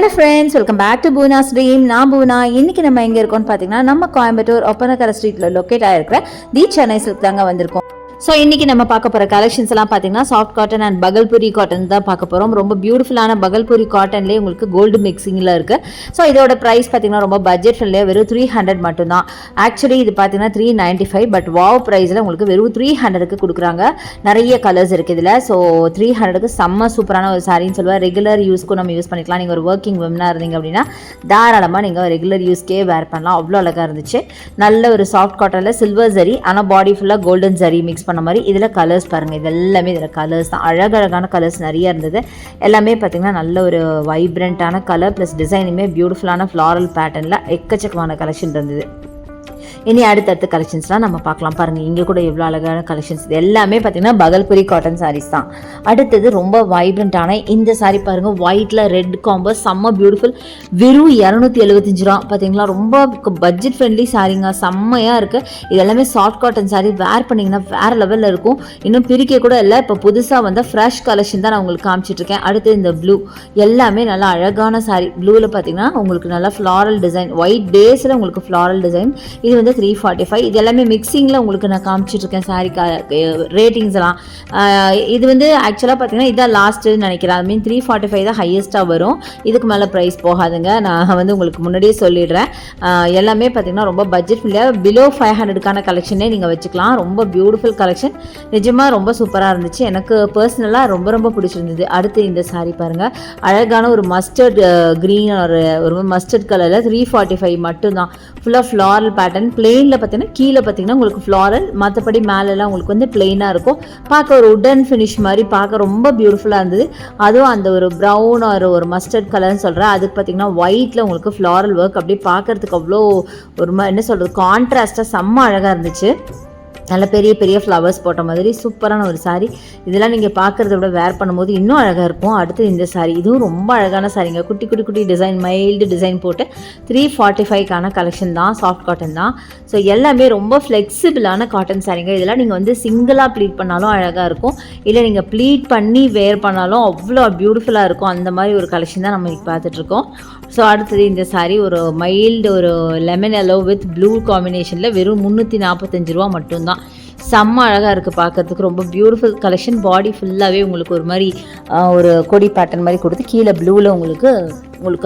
Hello friends, welcome back to Boona's Dream. நான் பூனா. இன்னைக்கு நம்ம எங்க இருக்கோம்னு பாத்தீங்கன்னா நம்ம கோயம்புத்தூர் ஒப்பனக்கரை ஸ்ட்ரீட்ல லொக்கேட் ஆயிருக்கிற தி சென்னை சில்க் தாங்க வந்திருக்கோம். ஸோ இன்றைக்கி நம்ம பார்க்க போகிற கலெக்ஷன்ஸ் எல்லாம் பார்த்தீங்கன்னா soft cotton and Bhagalpuri cotton தான் பார்க்க போகிறோம். ரொம்ப பியூட்டிஃபுல்லான பகல்புரி காட்டன்லேயே உங்களுக்கு கோல்டு மிக்சிங்கில் இருக்குது. ஸோ இதோட ப்ரைஸ் பார்த்தீங்கன்னா ரொம்ப பட்ஜெட் ஃப்ரெண்ட்லியாக வெறும் 300 மட்டும்தான். ஆக்சுவலி இது பார்த்தீங்கன்னா 395, பட் வாவ் ப்ரைஸில் உங்களுக்கு வெறும் 300க்கு கொடுக்குறாங்க. நிறைய கலர்ஸ் இருக்குது இதில். ஸோ 300க்கு செம்ம சூப்பரான ஒரு சாரின்னு சொல்லுவாள். ரெகுலர் யூஸ்க்கும் நம்ம யூஸ் பண்ணிக்கலாம். நீங்கள் ஒரு ஒர்க்கிங் விமனாக இருந்தீங்க அப்படின்னா தாராளமாக நீங்கள் ரெகுலர் யூஸ்க்கே வேர் பண்ணலாம். அவ்வளோ அழகாக இருந்துச்சு. நல்ல ஒரு சாஃப்ட் காட்டனில் சில்வர் ஜரி ஆனால் பாடி ஃபுல்லாக கோல்டன் ஜரி மிக்ஸ் பண்ண மாதிரி. இதில் கலர்ஸ் பாருங்கள், இது எல்லாமே இதில் கலர்ஸ் தான். அழகழகான கலர்ஸ் நிறைய இருந்தது. எல்லாமே பார்த்திங்கன்னா நல்ல ஒரு வைப்ரண்ட்டான கலர் ப்ளஸ் டிசைனுமே பியூட்டிஃபுல்லான ஃப்ளாரல் பேட்டர்னில் எக்கச்சக்கமான கலெக்ஷன் இருந்தது. இனி அடுத்தடுத்த கலெக்ஷன்ஸ்லாம் நம்ம பார்க்கலாம். பாருங்கள், இங்கே கூட எவ்வளோ அழகான கலெக்ஷன்ஸ். இது எல்லாமே பார்த்தீங்கன்னா பகல்புரி காட்டன் சாரீஸ் தான். அடுத்தது ரொம்ப வைப்ரண்ட்டான இந்த சாரீ பாருங்கள், ஒயிட்டில் ரெட் காம்போ, செம்ம பியூட்டிஃபுல். வெறும் 275 ரூபா. பார்த்தீங்களா, ரொம்ப பட்ஜெட் ஃப்ரெண்ட்லி சாரீங்க, செம்மையாக இருக்குது. இது எல்லாமே சாஃப்ட் காட்டன் சாரீ. வேர் பண்ணிங்கன்னா வேறு லெவலில் இருக்கும். இன்னும் பிரிக்க கூட இல்லை. இப்போ புதுசாக வந்த ஃப்ரெஷ் கலெக்ஷன் தான் நான் உங்களுக்கு காமிச்சிட்ருக்கேன். அடுத்து இந்த ப்ளூ எல்லாமே நல்லா அழகான சாரீ. ப்ளூவில் பார்த்தீங்கன்னா உங்களுக்கு நல்லா ஃப்ளாரல் டிசைன், ஒயிட் பேஸில் உங்களுக்கு ஃப்ளாரல் டிசைன். இது வந்து 345. இது எல்லாமே மிக்சிங்கில் உங்களுக்கு நான் காமிச்சிட்ருக்கேன் சாரி ரேட்டிங்ஸ் எல்லாம். இது வந்து ஆக்சுவலாக பார்த்தீங்கன்னா இதான் லாஸ்ட்டுன்னு நினைக்கிறேன். ஐ மீன் 345 தான் ஹையஸ்ட்டாக வரும். இதுக்கு மேலே ப்ரைஸ் போகாதுங்க. நான் வந்து உங்களுக்கு முன்னாடியே சொல்லிடுறேன். எல்லாமே பார்த்தீங்கன்னா ரொம்ப பட்ஜெட் ஃப்ரெண்ட்லியாக பிலோ 500க்கான கலெக்ஷனே நீங்கள் வச்சுக்கலாம். ரொம்ப பியூட்டிஃபுல் கலெக்ஷன், நிஜமாக ரொம்ப சூப்பராக இருந்துச்சு. எனக்கு பர்சனலாக ரொம்ப ரொம்ப பிடிச்சிருந்தது. அடுத்து இந்த சாரி பாருங்கள், அழகான ஒரு மஸ்டர்ட் க்ரீன் ஒரு மஸ்டர்ட் கலரில் 345 மட்டும்தான். ஃபுல்லாக ஃப்ளாரல் பேட்டர்ன். பிளெயினில் பார்த்தீங்கன்னா கீழே பார்த்தீங்கன்னா உங்களுக்கு ஃப்ளாரல், மற்றபடி மேலெல்லாம் உங்களுக்கு வந்து பிளெயினாக இருக்கும். பார்க்க ஒரு உடன் ஃபினிஷ் மாதிரி பார்க்க ரொம்ப பியூட்டிஃபுல்லாக இருந்தது. அதுவும் அந்த ஒரு ப்ரௌன் ஒரு மஸ்டர்ட் கலர்னு சொல்கிறேன். அதுக்கு பார்த்தீங்கன்னா ஒயிட்டில் உங்களுக்கு ஃப்ளாரல் ஒர்க் அப்படியே பார்க்குறதுக்கு அவ்வளோ ஒரு என்ன சொல்கிறது, கான்ட்ராஸ்ட்டாக செம்ம அழகாக இருந்துச்சு. நல்ல பெரிய பெரிய ஃப்ளவர்ஸ் போட்ட மாதிரி சூப்பரான ஒரு சாரீ. இதெல்லாம் நீங்கள் பார்க்குறத விட வேர் பண்ணும்போது இன்னும் அழகாக இருக்கும். அடுத்து இந்த சாரீ, இதுவும் ரொம்ப அழகான சாரீங்க. குட்டி குட்டி குட்டி டிசைன், மைல்டு டிசைன் போட்டு 345க்கான கலெக்ஷன் தான். சாஃப்ட் காட்டன் தான். ஸோ எல்லாமே ரொம்ப ஃப்ளெக்சிபிளான காட்டன் சாரீங்க. இதெல்லாம் நீங்கள் வந்து சிங்கிளாக ப்ளீட் பண்ணாலும் அழகாக இருக்கும், இல்லை நீங்கள் ப்ளீட் பண்ணி வேர் பண்ணாலும் அவ்வளோ பியூட்டிஃபுல்லாக இருக்கும். அந்த மாதிரி ஒரு கலெக்ஷன் தான் நம்ம பார்த்துட்ருக்கோம். ஸோ அடுத்தது இந்த சாரீ ஒரு மைல்டு ஒரு லெமன் எல்லோ வித் ப்ளூ காம்பினேஷனில் வெறும் 345 ரூபா மட்டும்தான். செம்ம அழகாக இருக்குது பார்க்குறதுக்கு. ரொம்ப பியூட்டிஃபுல் கலெக்ஷன். பாடி ஃபுல்லாகவே உங்களுக்கு ஒரு மாதிரி ஒரு கொடி பேட்டர்ன் மாதிரி கொடுத்து கீழே ப்ளூவில் உங்களுக்கு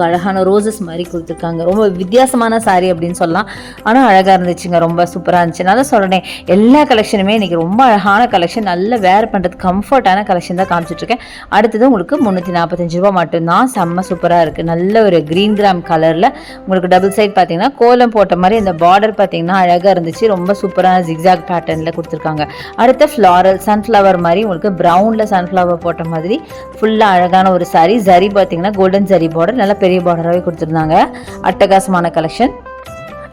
அழகான ரோசஸ் மாதிரி கொடுத்துருக்காங்க. ரொம்ப வித்தியாசமான சாரீ அப்படின்னு சொல்லலாம். ஆனால் அழகாக இருந்துச்சுங்க, ரொம்ப சூப்பராக இருந்துச்சு. நான் தான் சொல்கிறேன், எல்லா கலெக்ஷனுமே இன்றைக்கி ரொம்ப அழகான கலெக்ஷன், நல்ல வேர் பண்ணுறது கம்ஃபர்ட்டான கலெக்ஷன் தான் காமிச்சிட்ருக்கேன். அடுத்தது உங்களுக்கு 345 ரூபா மட்டும்தான். செம்ம சூப்பராக இருக்குது. நல்ல ஒரு க்ரீன் கிராம் கலரில் உங்களுக்கு டபுள் சைட் பார்த்தீங்கன்னா கோலம் போட்ட மாதிரி இந்த பார்டர் பார்த்தீங்கன்னா அழகாக இருந்துச்சு. ரொம்ப சூப்பரான ஜிக்ஸாக் பேட்டர்னில் கொடுத்துருக்காங்க. அடுத்த ஃப்ளாரல் சன்ஃப்ளவர் மாதிரி உங்களுக்கு ப்ரௌனில் சன்ஃப்ளவர் போட்ட மாதிரி ஃபுல்லாக அழகான ஒரு சாரீ. ஜரி பார்த்தீங்கன்னா கோல்டன் ஜரி பார்டர், நல்ல பெரிய பார்டராகவே கொடுத்துருந்தாங்க. அட்டகாசமான கலெக்ஷன்.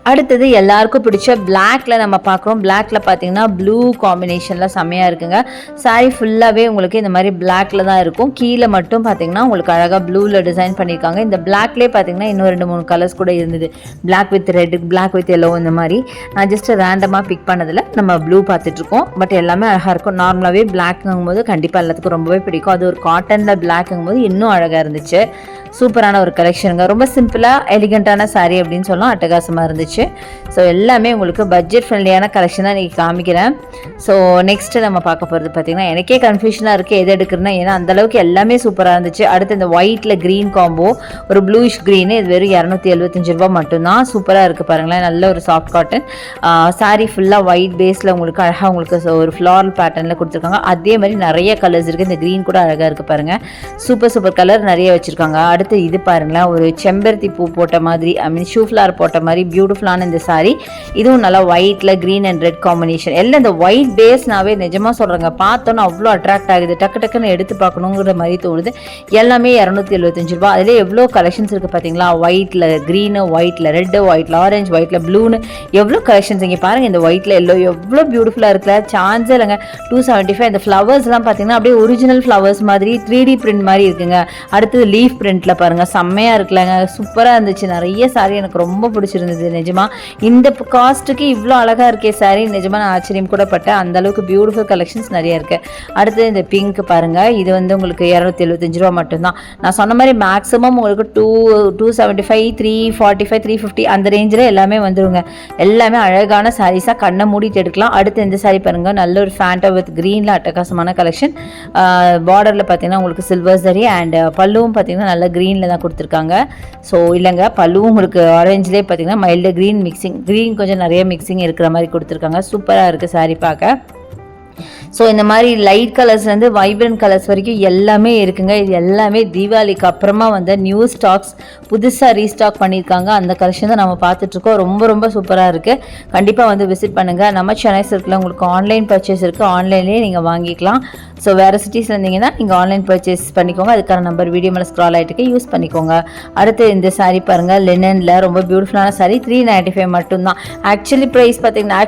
அடுத்தது எல்லாருக்கும் பிடிச்ச பிளாக்ல நம்ம பார்க்குறோம். பிளாக்ல பார்த்தீங்கன்னா ப்ளூ காம்பினேஷனில் செம்மையாக இருக்குங்க. சாரீ ஃபுல்லாகவே உங்களுக்கு இந்த மாதிரி பிளாக்ல தான் இருக்கும். கீழே மட்டும் பார்த்தீங்கன்னா உங்களுக்கு அழகாக ப்ளூவில் டிசைன் பண்ணியிருக்காங்க. இந்த பிளாக்லேயே பார்த்தீங்கன்னா இன்னும் 2-3 கலர்ஸ் கூட இருந்தது. Black with red, black with yellow, இந்த மாதிரி. நான் ஜஸ்ட் ரேண்டமாக பிக் பண்ணதில் நம்ம ப்ளூ பார்த்துட்ருக்கோம். பட் எல்லாமே அழகாக இருக்கும். நார்மலாகவே பிளாக்ங்கும் போது கண்டிப்பாக எல்லாத்துக்கும் ரொம்பவே பிடிக்கும். அது ஒரு காட்டனில் பிளாக்ங்கும் போது இன்னும் அழகாக இருந்துச்சு. சூப்பரான ஒரு கலெக்ஷனுங்க. ரொம்ப சிம்பிளாக எலிகண்ட்டான சாரீ அப்படின்னு சொல்லலாம். அட்டகாசமாக இருந்துச்சு. ஸோ எல்லாமே உங்களுக்கு பட்ஜெட் ஃப்ரெண்ட்லியான கலெக்ஷன் தான் இன்றைக்கி காமிக்கிறேன். ஸோ நெக்ஸ்ட்டு நம்ம பார்க்க போகிறது பார்த்திங்கன்னா எனக்கே கன்ஃபியூஷனாக இருக்குது எது எடுக்கிறேன்னா, ஏன்னா அந்தளவுக்கு எல்லாமே சூப்பராக இருந்துச்சு. அடுத்து இந்த ஒயிட்டில் க்ரீன் காம்போ, ஒரு ப்ளூஷ் க்ரீனு, இது வெறும் 275 ரூபா மட்டும்தான். சூப்பராக இருக்குது பாருங்களேன். நல்ல ஒரு சாஃப்ட் காட்டன் சாரீ. ஃபுல்லாக ஒயிட் பேஸில் உங்களுக்கு அழகாக உங்களுக்கு ஒரு ஃப்ளாரல் பேட்டர்னில் கொடுத்துருக்காங்க. அதே மாதிரி நிறைய கலர்ஸ் இருக்குது. இந்த க்ரீன் கூட அழகாக இருக்குது பாருங்கள். சூப்பர் சூப்பர் கலர் நிறைய வச்சுருக்காங்க. அடுத்து இது பாருங்களேன், ஒரு செம்பருத்தி பூ போட்ட மாதிரி, ஐ மீன் ஷூ ஃப்ளார் போட்ட மாதிரி பியூட்டிஃபுல்லான இந்த சாரீ. இதுவும் நல்லா ஒயிட்டில் க்ரீன் அண்ட் ரெட் காம்பினேஷன். எல்லாம் இந்த ஒயிட் பேஸ்னாவே நிஜமாக சொல்கிறேங்க, பார்த்தோன்னா அவ்வளோ அட்ராக்ட் ஆகுது. டக்கு டக்குன்னு எடுத்து பார்க்கணுங்கிற மாதிரி தோணுது. எல்லாமே 275 ரூபா. அதில் எவ்வளோ கலெக்ஷன்ஸ் இருக்குது பார்த்தீங்களா. ஒயிட்டில் க்ரீனு, ஒயிட்டில் ரெட்டு, ஒயிட்டில் ஆரஞ்சு, ஒயிட்டில் ப்ளூன்னு எவ்வளோ கலெக்ஷன்ஸ். இங்கே பாருங்கள், இந்த ஒயிட்டில் எல்லோ எவ்வளோ பியூட்டிஃபுல்லாக இருக்குல்ல. சான்ஸே இல்லைங்க. 275. இந்த ஃப்ளவர்ஸ்லாம் பார்த்தீங்கன்னா அப்படியே ஒரிஜினல் ஃப்ளவர்ஸ் மாதிரி 3D பிரிண்ட் மாதிரி இருக்குங்க. அடுத்தது லீஃப் பிரிண்ட்டில் பார்டரில் பாருங்கள், செம்மையாக இருக்குல்லங்க, சூப்பராக இருந்துச்சு. நிறைய சாரீ எனக்கு ரொம்ப பிடிச்சிருந்தது நிஜமா. இந்த காஸ்ட்டுக்கு இவ்வளோ அழகாக இருக்கே சாரீ, நிஜமாக நான் ஆச்சரியம் கூட பட்டேன். அந்தளவுக்கு பியூட்டிஃபுல் கலெக்ஷன்ஸ் நிறைய இருக்குது. அடுத்து இந்த பிங்க் பாருங்கள், இது வந்து உங்களுக்கு 275 ரூபா மட்டும்தான். நான் சொன்ன மாதிரி மேக்ஸிமம் உங்களுக்கு 275, 345, 350 அந்த ரேஞ்சில் எல்லாமே வந்துடுங்க. எல்லாமே அழகான சாரீஸாக கண்ணை மூடிட்டு எடுக்கலாம். அடுத்து இந்த சாரீ பாருங்கள், நல்ல ஒரு ஃபேண்டா வித் க்ரீனில் அட்டகாசமான கலெக்ஷன். பார்டரில் பார்த்தீங்கன்னா உங்களுக்கு சில்வர் சரி அண்ட் பல்லுவும் பார்த்தீங்கன்னா நல்ல க்ரீனில் தான் கொடுத்துருக்காங்க. ஸோ இல்லைங்க, பல்லுவும் உங்களுக்கு ஆரஞ்சிலே பார்த்தீங்கன்னா மைல்டு க்ரீன் மிக்சிங், க்ரீன் கொஞ்சம் நிறைய மிக்சிங் இருக்கிற மாதிரி கொடுத்துருக்காங்க. சூப்பராக இருக்குது சாரீ பார்க்க. ஸோ இந்த மாதிரி லைட் கலர்ஸ்லேருந்து வைப்ரண்ட் கலர்ஸ் வரைக்கும் எல்லாமே இருக்குங்க. இது எல்லாமே தீபாவளிக்கு அப்புறமா வந்து நியூ ஸ்டாக்ஸ் புதுசாக ரீஸ்டாக் பண்ணியிருக்காங்க. அந்த கலெக்ஷன் தான் நம்ம பார்த்துட்ருக்கோம். ரொம்ப ரொம்ப சூப்பராக இருக்குது. கண்டிப்பாக வந்து விசிட் பண்ணுங்கள். நம்ம சென்னை சில்கில் உங்களுக்கு ஆன்லைன் பர்ச்சேஸ் இருக்குது, ஆன்லைன்லேயே நீங்கள் வாங்கிக்கலாம். ஸோ வேறு சிட்டிஸில் இருந்தீங்கன்னா நீங்கள் ஆன்லைன் பர்ச்சேஸ் பண்ணிக்கோங்க. அதுக்கான நம்பர் வீடியோ மேலே ஸ்க்ரால் ஆகிட்டு யூஸ் பண்ணிக்கோங்க. அடுத்து இந்த சாரீ பாருங்கள், லினனில் ரொம்ப பியூட்டிஃபுல்லான சாரீ, 395 மட்டும்தான். ஆக்சுவல் ப்ரைஸ் பார்த்தீங்கன்னா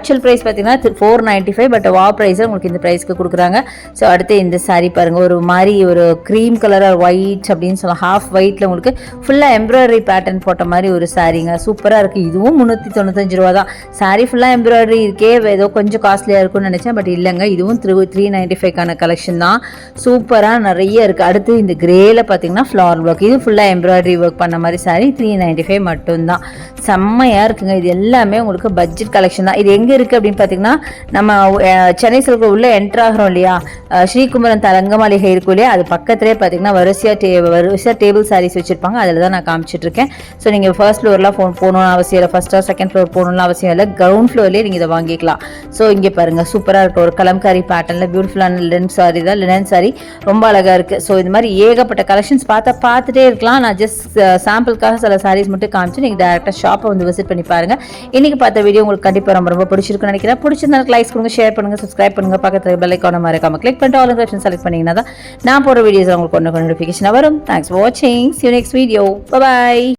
495, பட் ப்ரைஸில் உங்களுக்கு இந்த ப்ரைஸ்க்கு கொடுக்குறாங்க. ஸோ அடுத்து இந்த சாரீ பாருங்கள், ஒரு மாதிரி ஒரு க்ரீம் கலராக ஒயிட் அப்படின்னு சொல்லலாம், ஹாஃப் ஒயிட்டில் உங்களுக்கு ஃபுல்லாக எம்ப்ராய்டரி பேட்டர்ன் போட்ட மாதிரி ஒரு சாரீங்க. சூப்பராக இருக்குது. இதுவும் 395 ரூபா தான். சாரீ ஃபுல்லாக எம்ப்ராய்டரி இருக்கே, ஏதோ கொஞ்சம் காஸ்ட்லியாக இருக்கும்னு நினச்சேன், பட் இல்லைங்க, இதுவும் 395 கலெக்ஷன் தான். சூப்பராக நிறைய இருக்குது. அடுத்து இந்த கிரேல பார்த்தீங்கன்னா ஃப்ளார் ஒர்க், இது ஃபுல்லாக எம்ப்ராய்டரி ஒர்க் பண்ண மாதிரி சாரீ, 395 மட்டும்தான். செம்மையாக இருக்குங்க. இது எல்லாமே உங்களுக்கு பட்ஜெட் கலெக்ஷன் தான். இது எங்கே இருக்குது அப்படின்னு பார்த்தீங்கன்னா, நம்ம சென்னை சில்க் உள்ள என்ட்ரு ஆகிறோம் இல்லையா, ஸ்ரீகுமரன் தங்க மாளிகை இருக்கும் இல்லையா, அது பக்கத்துலேயே பார்த்தீங்கன்னா வரிசையாக டேபிள் சாரீஸ் வச்சுருப்பாங்க. அதில் தான் நான் காமிச்சிட்ருக்கேன். ஸோ நீங்கள் ஃபர்ஸ்ட் ஃப்ளோர்லாம் போகணும்னு அவசியம் இல்லை, ஃபர்ஸ்ட் ஆர் செகண்ட் ஃப்ளோர் போகணும்னு அவசியம் இல்லை, கிரவுண்ட் ஃப்ளோர்லேயே நீங்கள் இதை வாங்கிக்கலாம். ஸோ இங்கே பாருங்கள், சூப்பராக இருக்கும். ஒரு கலம்காரி பேட்டர்னில் பியூட்டிஃபுல்லான லினன் சாரி ரொம்ப அழகாக இருக்குது. ஸோ இது மாதிரி ஏகப்பட்ட கலெக்ஷன்ஸ் பார்த்துட்டே இருக்கலாம். நான் ஜஸ்ட் சாம்பிளுக்காக சில சாரீஸ் மட்டும் காமிச்சு நீங்கள் டேரெக்டாக ஷாப்பை வந்து விசிட் பண்ணி பாருங்கள். இன்றைக்கி பார்த்த வீடியோ உங்களுக்கு கண்டிப்பாக ரொம்ப பிடிச்சிருக்குன்னு நினைக்கிறேன். பிடிச்சிருந்தாலும் லைக்ஸ் கொடுங்க, ஷேர் பண்ணுங்கள், சப்ஸ்கிரைப் பண்ணுங்கள், பக்கத்தில் பெல் ஐகானை மறக்காம கிளிக் பண்ணிட்டு ஆல் ஆப்ஷன் செலக்ட் பண்ணிங்கன்னா தான் நான் போகிற வீடியோஸ் உங்களுக்கு ஒன்று நோட்டிஃபிகேஷன் வரும். தேங்க்ஸ் ஃபார் வாட்சிங். See you next video. Bye bye.